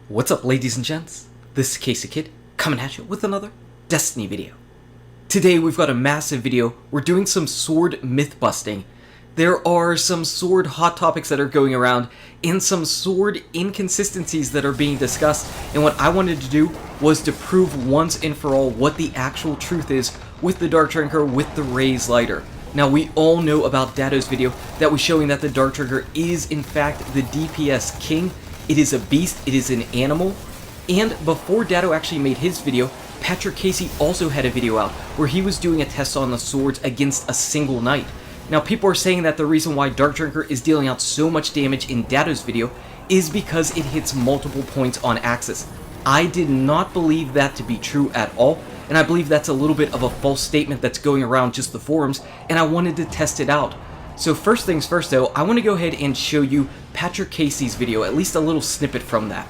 What's up, ladies and gents? This is Casey Kid, coming at you with another Destiny video. Today we've got a massive video. We're doing some sword myth busting. There are some sword hot topics that are going around, and some sword inconsistencies that are being discussed, and what I wanted to do was to prove once and for all what the actual truth is with the Dark Drinker with the Raze Lighter. Now, we all know about Datto's video that was showing that the Dark Drinker is in fact the DPS king. It is a beast, it is an animal, and before Datto actually made his video, Patrick Casey also had a video out where he was doing a test on the swords against a single knight. Now, people are saying that the reason why Dark Drinker is dealing out so much damage in Datto's video is because it hits multiple points on Aksis. I did not believe that to be true at all, and I believe that's a little bit of a false statement that's going around just the forums, and I wanted to test it out. So first things first though, I want to go ahead and show you Patrick Casey's video, at least a little snippet from that.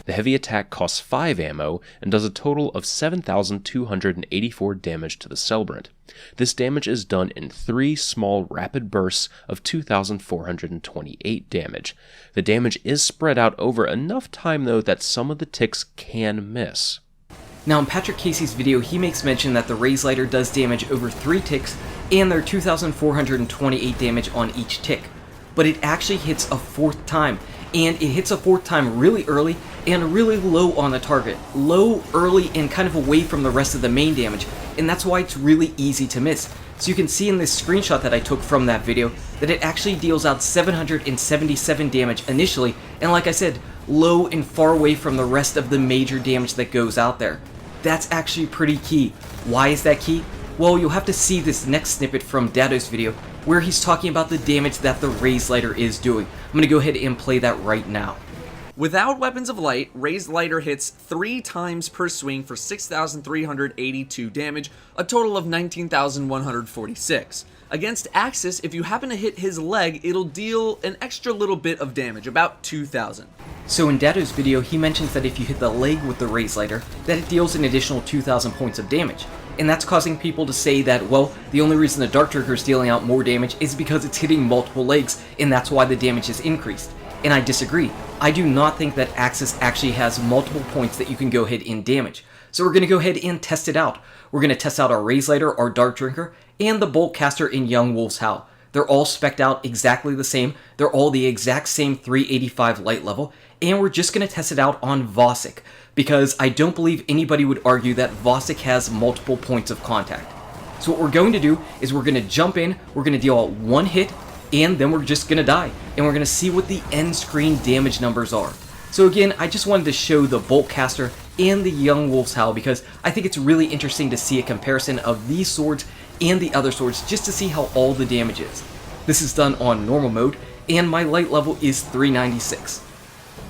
The heavy attack costs 5 ammo and does a total of 7,284 damage to the Celebrant. This damage is done in 3 small rapid bursts of 2,428 damage. The damage is spread out over enough time though that some of the ticks can miss. Now in Patrick Casey's video, he makes mention that the Raze Lighter does damage over 3 ticks, and they're 2,428 damage on each tick. But it actually hits a 4th time, and it hits a 4th time really early and really low on the target. Low, early, and kind of away from the rest of the main damage, and that's why it's really easy to miss. So you can see in this screenshot that I took from that video that it actually deals out 777 damage initially, and like I said, low and far away from the rest of the major damage that goes out there. That's actually pretty key. Why is that key? Well, you'll have to see this next snippet from Datto's video where he's talking about the damage that the Raze Lighter is doing. I'm going to go ahead and play that right now. Without Weapons of Light, Raze Lighter hits 3 times per swing for 6,382 damage, a total of 19,146. Against Aksis, if you happen to hit his leg, it'll deal an extra little bit of damage, about 2,000. So in Datto's video, he mentions that if you hit the leg with the Raze Lighter, that it deals an additional 2,000 points of damage. And that's causing people to say that, well, the only reason the Dark Drinker is dealing out more damage is because it's hitting multiple legs, and that's why the damage is increased. And I disagree. I do not think that Aksis actually has multiple points that you can go ahead and damage. So we're going to go ahead and test it out. We're going to test out our Raze Lighter, our Dark Drinker, and the Bolt Caster in Young Wolf's Howl. They're all spec'd out exactly the same. They're all the exact same 385 light level, and we're just going to test it out on Vosik, because I don't believe anybody would argue that Vosik has multiple points of contact. So what we're going to do is we're going to jump in, we're going to deal out 1 hit, and then we're just going to die, and we're going to see what the end screen damage numbers are. So again, I just wanted to show the Bolt Caster and the Young Wolf's Howl because I think it's really interesting to see a comparison of these swords and the other swords just to see how all the damage is. This is done on normal mode, and my light level is 396.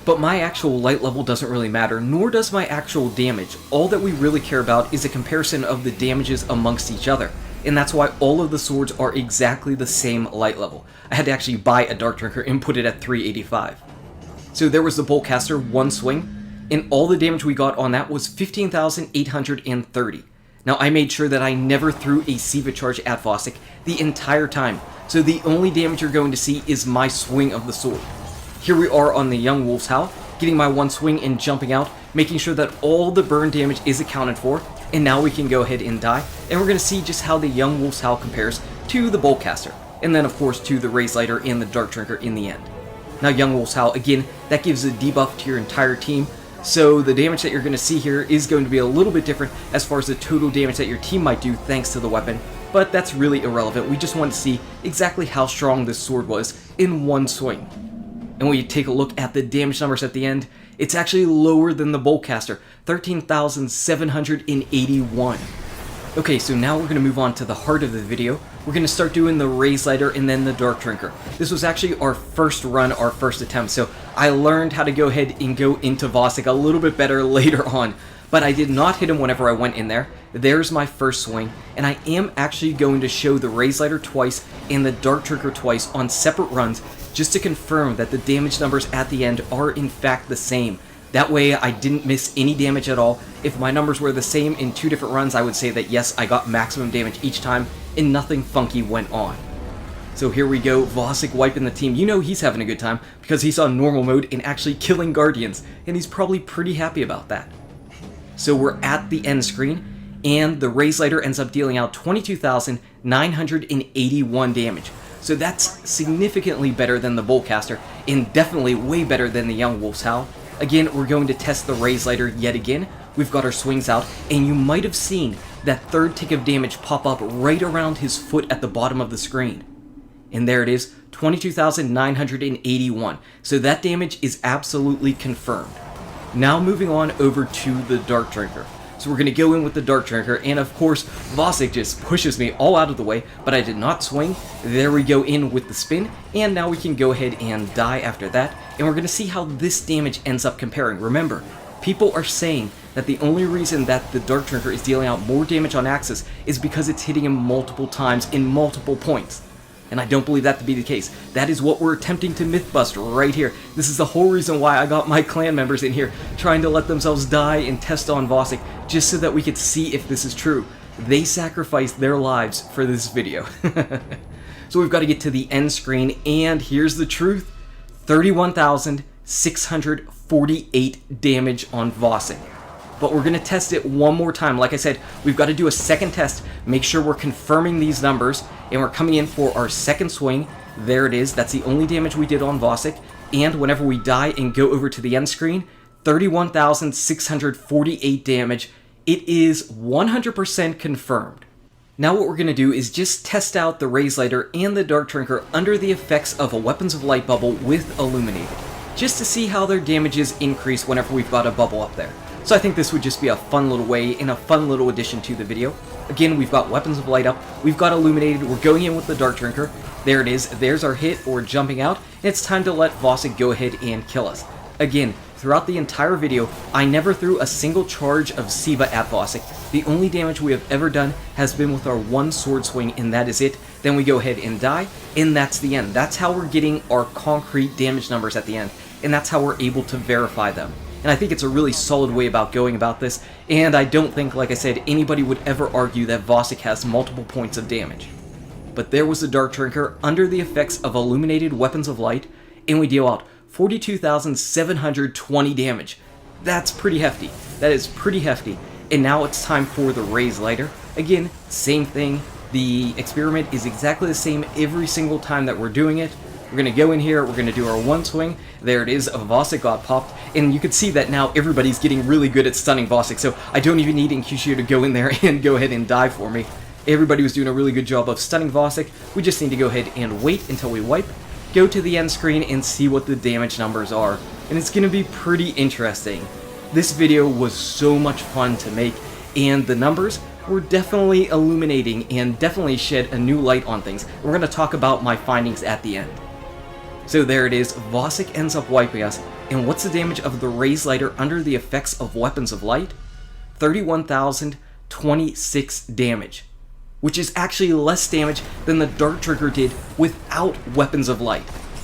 But my actual light level doesn't really matter, nor does my actual damage. All that we really care about is a comparison of the damages amongst each other, and that's why all of the swords are exactly the same light level. I had to actually buy a Dark Drinker and put it at 385. So there was the Bolt Caster, 1 swing, and all the damage we got on that was 15,830. Now I made sure that I never threw a Siva charge at Vosik the entire time, so the only damage you're going to see is my swing of the sword. Here we are on the Young Wolf's Howl, getting my 1 swing and jumping out, making sure that all the burn damage is accounted for, and now we can go ahead and die, and we're going to see just how the Young Wolf's Howl compares to the Bolt Caster, and then of course to the Raze Lighter and the Dark Drinker in the end. Now Young Wolf's Howl, again, that gives a debuff to your entire team, so the damage that you're going to see here is going to be a little bit different as far as the total damage that your team might do thanks to the weapon, but that's really irrelevant. We just wanted to see exactly how strong this sword was in 1 swing. And when you take a look at the damage numbers at the end, it's actually lower than the Bolt Caster, 13,781. Okay, so now we're going to move on to the heart of the video. We're going to start doing the Raze Lighter and then the Dark Drinker. This was actually our first run, our first attempt, so I learned how to go ahead and go into Vosik a little bit better later on. But I did not hit him whenever I went in there. There's my first swing, and I am actually going to show the Raze Lighter twice and the Dark Drinker twice on separate runs just to confirm that the damage numbers at the end are in fact the same. That way I didn't miss any damage at all. If my numbers were the same in 2 different runs, I would say that yes, I got maximum damage each time and nothing funky went on. So here we go, Vosik wiping the team. You know he's having a good time because he's on normal mode and actually killing Guardians, and he's probably pretty happy about that. So we're at the end screen, and the Raze Lighter ends up dealing out 22,981 damage. So that's significantly better than the Volcaster, and definitely way better than the Young Wolf's Howl. Again, we're going to test the Raze Lighter yet again. We've got our swings out, and you might have seen that third tick of damage pop up right around his foot at the bottom of the screen. And there it is, 22,981. So that damage is absolutely confirmed. Now moving on over to the Dark Drinker. So we're going to go in with the Dark Drinker, and of course, Vosik just pushes me all out of the way, but I did not swing. There we go in with the spin, and now we can go ahead and die after that, and we're going to see how this damage ends up comparing. Remember, people are saying that the only reason that the Dark Drinker is dealing out more damage on Aksis is because it's hitting him multiple times in multiple points. And I don't believe that to be the case. That is what we're attempting to myth-bust right here. This is the whole reason why I got my clan members in here, trying to let themselves die and test on Vosik, just so that we could see if this is true. They sacrificed their lives for this video. So we've got to get to the end screen, and here's the truth. 31,648 damage on Vosik. But we're going to test it one more time. Like I said, we've got to do a second test, make sure we're confirming these numbers, and we're coming in for our second swing. There it is. That's the only damage we did on Vosik. And whenever we die and go over to the end screen, 31,648 damage. It is 100% confirmed. Now what we're going to do is just test out the Raze Lighter and the Dark Drinker under the effects of a Weapons of Light bubble with Illuminated, just to see how their damages increase whenever we've got a bubble up there. So I think this would just be a fun little way and a fun little addition to the video. Again, we've got Weapons of Light up, we've got Illuminated, we're going in with the Dark Drinker. There it is, there's our hit, or jumping out, and it's time to let Vosik go ahead and kill us. Again, throughout the entire video, I never threw a single charge of Siva at Vosik. The only damage we have ever done has been with our one sword swing, and that is it. Then we go ahead and die, and that's the end. That's how we're getting our concrete damage numbers at the end, and that's how we're able to verify them. And I think it's a really solid way about going about this, and I don't think, like I said, anybody would ever argue that Vosik has multiple points of damage. But there was the Dark Drinker under the effects of Illuminated Weapons of Light, and we deal out 42,720 damage. That's pretty hefty. That is pretty hefty. And now it's time for the Raze Lighter. Again, same thing. The experiment is exactly the same every single time that we're doing it. We're going to go in here, we're going to do our one swing. There it is, Vosik got popped, and you can see that now everybody's getting really good at stunning Vosik, so I don't even need Inkyushu to go in there and go ahead and die for me. Everybody was doing a really good job of stunning Vosik. We just need to go ahead and wait until we wipe, go to the end screen, and see what the damage numbers are. And it's going to be pretty interesting. This video was so much fun to make, and the numbers were definitely illuminating and definitely shed a new light on things. We're going to talk about my findings at the end. So there it is, Vosik ends up wiping us, and what's the damage of the Raze Lighter under the effects of Weapons of Light? 31,026 damage, which is actually less damage than the Dark Drinker did without Weapons of Light.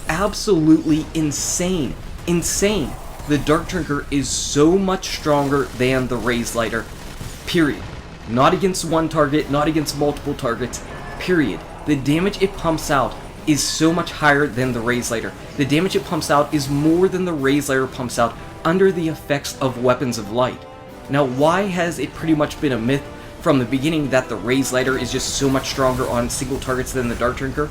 Absolutely insane. Insane. The Dark Drinker is so much stronger than the Raze Lighter, period. Not against one target, not against multiple targets, period. The damage it pumps out is so much higher than the Raze Lighter. The damage it pumps out is more than the Raze Lighter pumps out under the effects of Weapons of Light. Now, why has it pretty much been a myth from the beginning that the Raze Lighter is just so much stronger on single targets than the Dark Drinker?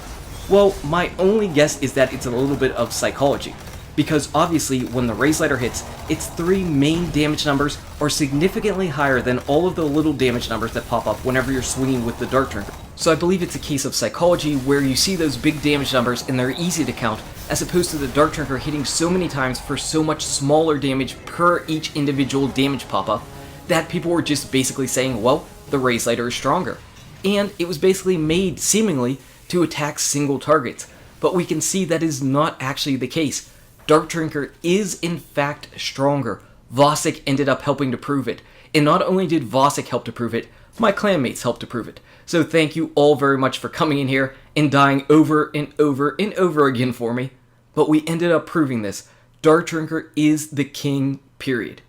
Well, my only guess is that it's a little bit of psychology. Because obviously, when the Raze Lighter hits, its three main damage numbers are significantly higher than all of the little damage numbers that pop up whenever you're swinging with the Dark Drinker. So I believe it's a case of psychology where you see those big damage numbers and they're easy to count, as opposed to the Dark Drinker hitting so many times for so much smaller damage per each individual damage pop-up, that people were just basically saying, well, the Raze Lighter is stronger. And it was basically made, seemingly, to attack single targets. But we can see that is not actually the case. Dark Drinker is in fact stronger. Vosik ended up helping to prove it. And not only did Vosik help to prove it, my clanmates helped to prove it. So thank you all very much for coming in here and dying over and over and over again for me. But we ended up proving this. Dark Drinker is the king, period.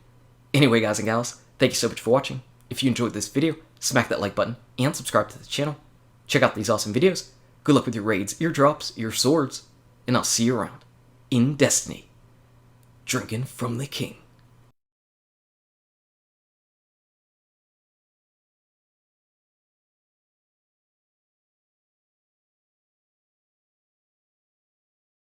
Anyway, guys and gals, thank you so much for watching. If you enjoyed this video, smack that like button and subscribe to the channel. Check out these awesome videos. Good luck with your raids, your drops, your swords, and I'll see you around in Destiny, drinking from the king.